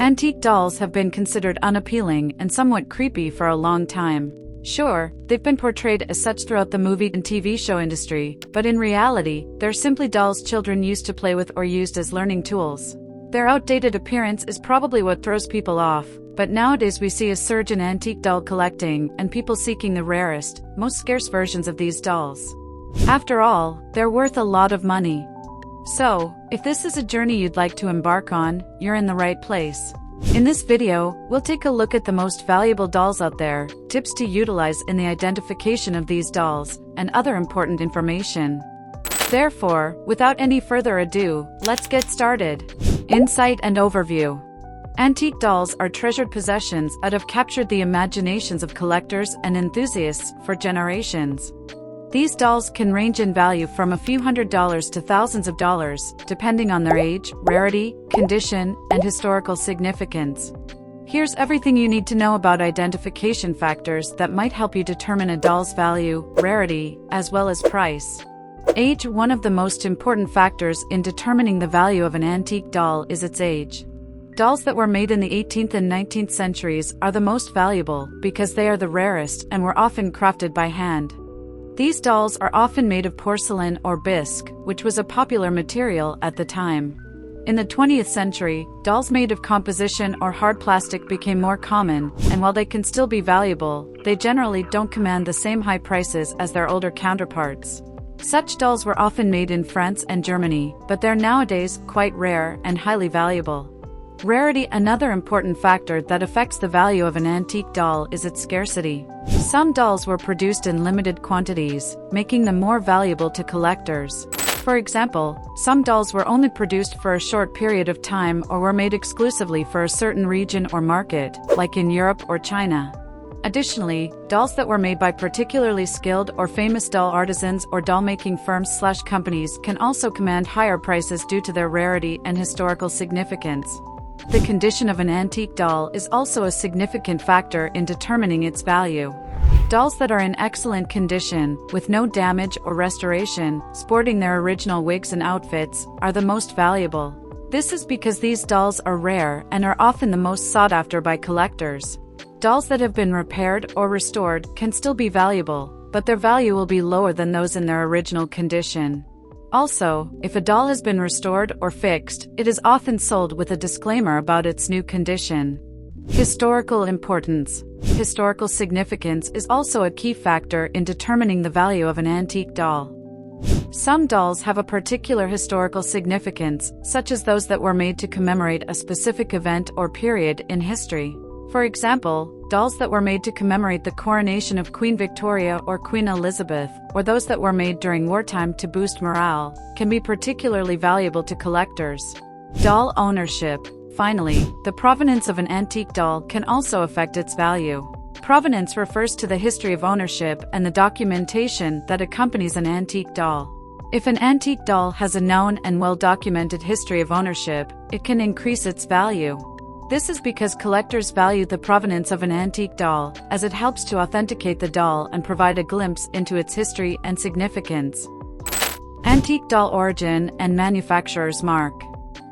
Antique dolls have been considered unappealing and somewhat creepy for a long time. Sure, they've been portrayed as such throughout the movie and TV show industry, but in reality, they're simply dolls children used to play with or used as learning tools. Their outdated appearance is probably what throws people off, but nowadays we see a surge in antique doll collecting and people seeking the rarest, most scarce versions of these dolls. After all, they're worth a lot of money. So, if this is a journey you'd like to embark on, you're in the right place. In this video, we'll take a look at the most valuable dolls out there, tips to utilize in the identification of these dolls, and other important information. Therefore, without any further ado, let's get started. Insight and overview. Antique dolls are treasured possessions that have captured the imaginations of collectors and enthusiasts for generations. These dolls can range in value from a few $100s to thousands of dollars, depending on their age, rarity, condition, and historical significance. Here's everything you need to know about identification factors that might help you determine a doll's value, rarity, as well as price. Age. One of the most important factors in determining the value of an antique doll is its age. Dolls that were made in the 18th and 19th centuries are the most valuable because they are the rarest and were often crafted by hand. These dolls are often made of porcelain or bisque, which was a popular material at the time. In the 20th century, dolls made of composition or hard plastic became more common, and while they can still be valuable, they generally don't command the same high prices as their older counterparts. Such dolls were often made in France and Germany, but they're nowadays quite rare and highly valuable. Rarity. Another important factor that affects the value of an antique doll is its scarcity. Some dolls were produced in limited quantities, making them more valuable to collectors. For example, some dolls were only produced for a short period of time or were made exclusively for a certain region or market, like in Europe or China. Additionally, dolls that were made by particularly skilled or famous doll artisans or doll-making firms/companies can also command higher prices due to their rarity and historical significance. The condition of an antique doll is also a significant factor in determining its value. Dolls that are in excellent condition, with no damage or restoration, sporting their original wigs and outfits, are the most valuable. This is because these dolls are rare and are often the most sought after by collectors. Dolls that have been repaired or restored can still be valuable, but their value will be lower than those in their original condition. Also, if a doll has been restored or fixed, it is often sold with a disclaimer about its new condition. Historical importance. Historical significance is also a key factor in determining the value of an antique doll. Some dolls have a particular historical significance, such as those that were made to commemorate a specific event or period in history. For example, dolls that were made to commemorate the coronation of Queen Victoria or Queen Elizabeth, or those that were made during wartime to boost morale, can be particularly valuable to collectors. Doll ownership. Finally, the provenance of an antique doll can also affect its value. Provenance refers to the history of ownership and the documentation that accompanies an antique doll. If an antique doll has a known and well-documented history of ownership, it can increase its value. This is because collectors value the provenance of an antique doll, as it helps to authenticate the doll and provide a glimpse into its history and significance. Antique doll origin and manufacturer's mark.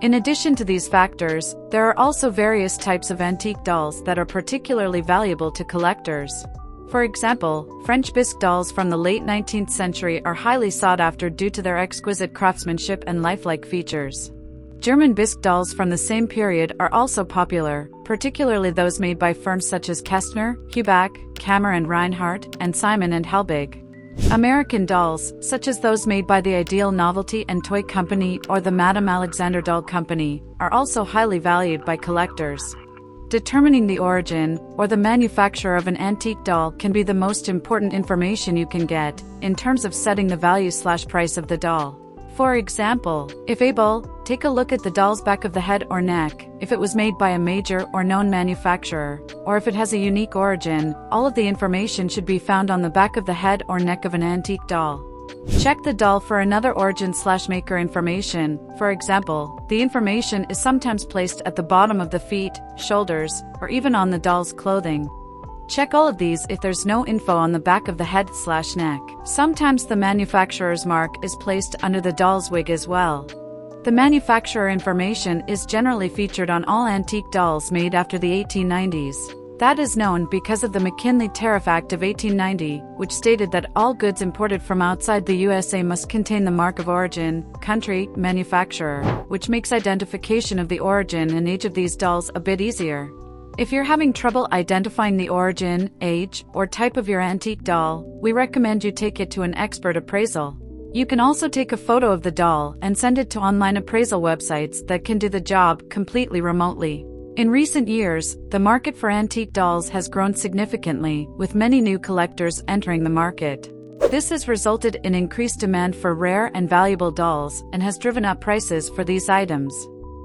In addition to these factors, there are also various types of antique dolls that are particularly valuable to collectors. For example, French bisque dolls from the late 19th century are highly sought after due to their exquisite craftsmanship and lifelike features. German bisque dolls from the same period are also popular, particularly those made by firms such as Kestner, Huback, Kammer and Reinhardt, and Simon and Helbig. American dolls, such as those made by the Ideal Novelty and Toy Company or the Madame Alexander Doll Company, are also highly valued by collectors. Determining the origin or the manufacturer of an antique doll can be the most important information you can get in terms of setting the value/price of the doll. For example, if able, take a look at the doll's back of the head or neck, if it was made by a major or known manufacturer, or if it has a unique origin. All of the information should be found on the back of the head or neck of an antique doll. Check the doll for another origin/maker information. For example, the information is sometimes placed at the bottom of the feet, shoulders, or even on the doll's clothing. Check all of these if there's no info on the back of the head/neck. Sometimes the manufacturer's mark is placed under the doll's wig as well. The manufacturer information is generally featured on all antique dolls made after the 1890s. That is known because of the McKinley Tariff Act of 1890, which stated that all goods imported from outside the USA must contain the mark of origin, country, manufacturer, which makes identification of the origin and age of these dolls a bit easier. If you're having trouble identifying the origin, age, or type of your antique doll, we recommend you take it to an expert appraisal. You can also take a photo of the doll and send it to online appraisal websites that can do the job completely remotely. In recent years, the market for antique dolls has grown significantly, with many new collectors entering the market. This has resulted in increased demand for rare and valuable dolls and has driven up prices for these items.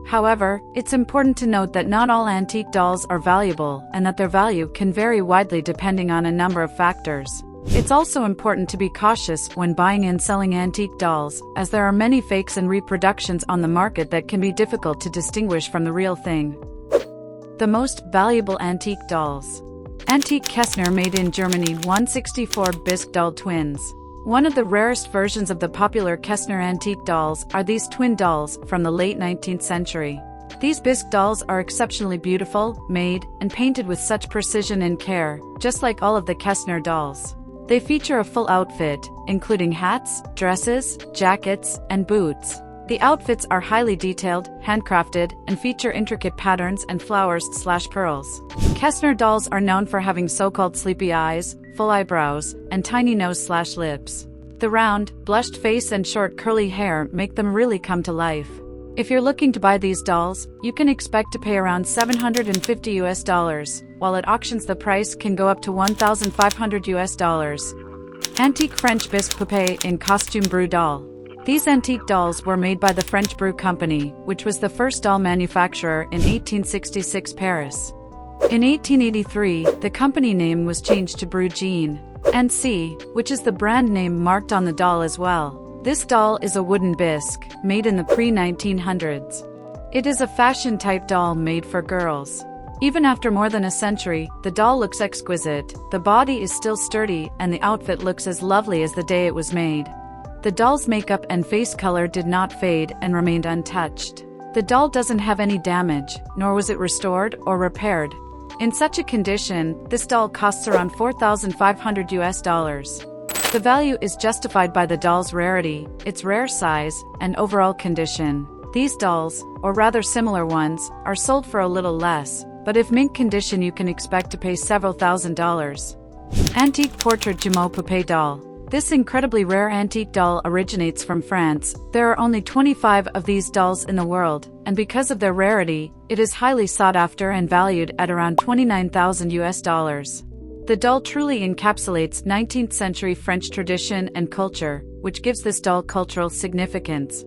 However, it's important to note that not all antique dolls are valuable and that their value can vary widely depending on a number of factors. It's also important to be cautious when buying and selling antique dolls, as there are many fakes and reproductions on the market that can be difficult to distinguish from the real thing. The most valuable antique dolls. Antique Kestner made in Germany 164 bisque doll twins. One of the rarest versions of the popular Kestner antique dolls are these twin dolls from the late 19th century. These bisque dolls are exceptionally beautiful, made, and painted with such precision and care, just like all of the Kestner dolls. They feature a full outfit, including hats, dresses, jackets, and boots. The outfits are highly detailed, handcrafted, and feature intricate patterns and flowers/pearls. Kestner dolls are known for having so-called sleepy eyes, full eyebrows, and tiny nose/lips. The round, blushed face and short curly hair make them really come to life. If you're looking to buy these dolls, you can expect to pay around $750, while at auctions the price can go up to $1,500. Antique French bisque poupée in costume Brou doll. These antique dolls were made by the French Brou Company, which was the first doll manufacturer in 1866 Paris. In 1883, the company name was changed to Brou Jean, NC, which is the brand name marked on the doll as well. This doll is a wooden bisque, made in the pre-1900s. It is a fashion-type doll made for girls. Even after more than a century, the doll looks exquisite, the body is still sturdy, and the outfit looks as lovely as the day it was made. The doll's makeup and face color did not fade and remained untouched. The doll doesn't have any damage, nor was it restored or repaired. In such a condition, this doll costs around $4,500. The value is justified by the doll's rarity, its rare size, and overall condition. These dolls, or rather similar ones, are sold for a little less, but if mint condition you can expect to pay several $1,000s. Antique Portrait Jumeau Poupée Doll. This incredibly rare antique doll originates from France. There are only 25 of these dolls in the world, and because of their rarity, it is highly sought after and valued at around $29,000. The doll truly encapsulates 19th century French tradition and culture, which gives this doll cultural significance.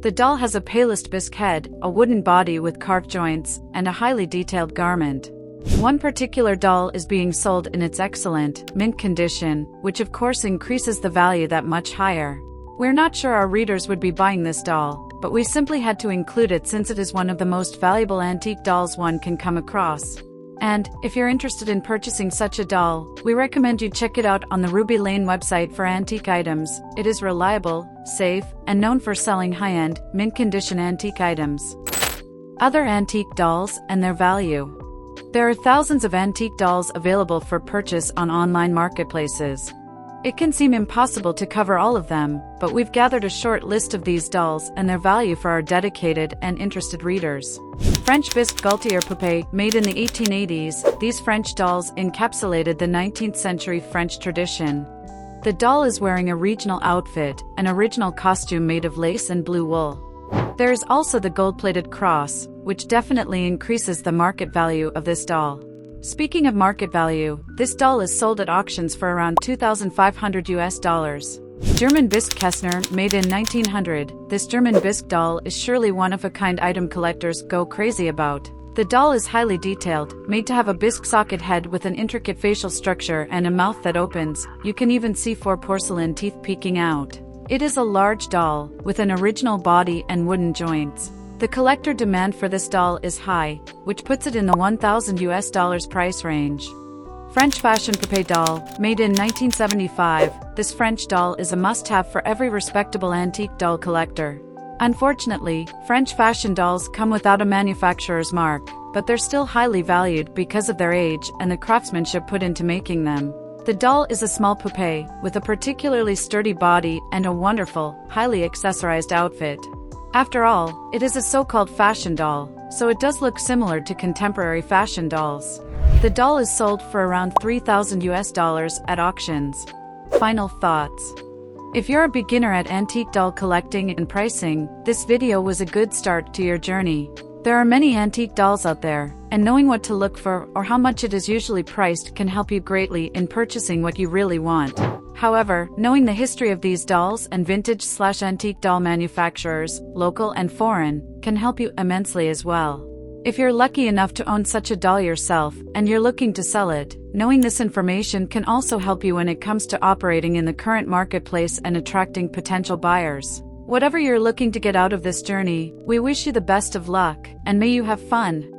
The doll has a palest bisque head, a wooden body with carved joints, and a highly detailed garment. One particular doll is being sold in its excellent, mint condition, which of course increases the value that much higher. We're not sure our readers would be buying this doll, but we simply had to include it since it is one of the most valuable antique dolls one can come across. And, if you're interested in purchasing such a doll, we recommend you check it out on the Ruby Lane website for antique items. It is reliable, safe, and known for selling high-end, mint-condition antique items. Other antique dolls and their value. There are thousands of antique dolls available for purchase on online marketplaces. It can seem impossible to cover all of them, but we've gathered a short list of these dolls and their value for our dedicated and interested readers. French bisque Gaultier Poupée, made in the 1880s, these French dolls encapsulated the 19th century French tradition. The doll is wearing a regional outfit, an original costume made of lace and blue wool. There is also the gold-plated cross, which definitely increases the market value of this doll. Speaking of market value, this doll is sold at auctions for around $2,500. German bisque Kestner, made in 1900, this German bisque doll is surely one of a kind item collectors go crazy about. The doll is highly detailed, made to have a bisque socket head with an intricate facial structure and a mouth that opens. You can even see 4 porcelain teeth peeking out. It is a large doll, with an original body and wooden joints. The collector demand for this doll is high, which puts it in the $1,000 price range. French fashion poupée doll, made in 1975, this French doll is a must-have for every respectable antique doll collector. Unfortunately, French fashion dolls come without a manufacturer's mark, but they're still highly valued because of their age and the craftsmanship put into making them. The doll is a small poupée, with a particularly sturdy body and a wonderful, highly accessorized outfit. After all, it is a so-called fashion doll, so it does look similar to contemporary fashion dolls. The doll is sold for around $3,000 at auctions. Final thoughts. If you're a beginner at antique doll collecting and pricing, this video was a good start to your journey. There are many antique dolls out there, and knowing what to look for or how much it is usually priced can help you greatly in purchasing what you really want. However, knowing the history of these dolls and vintage/antique doll manufacturers, local and foreign, can help you immensely as well. If you're lucky enough to own such a doll yourself, and you're looking to sell it, knowing this information can also help you when it comes to operating in the current marketplace and attracting potential buyers. Whatever you're looking to get out of this journey, we wish you the best of luck, and may you have fun.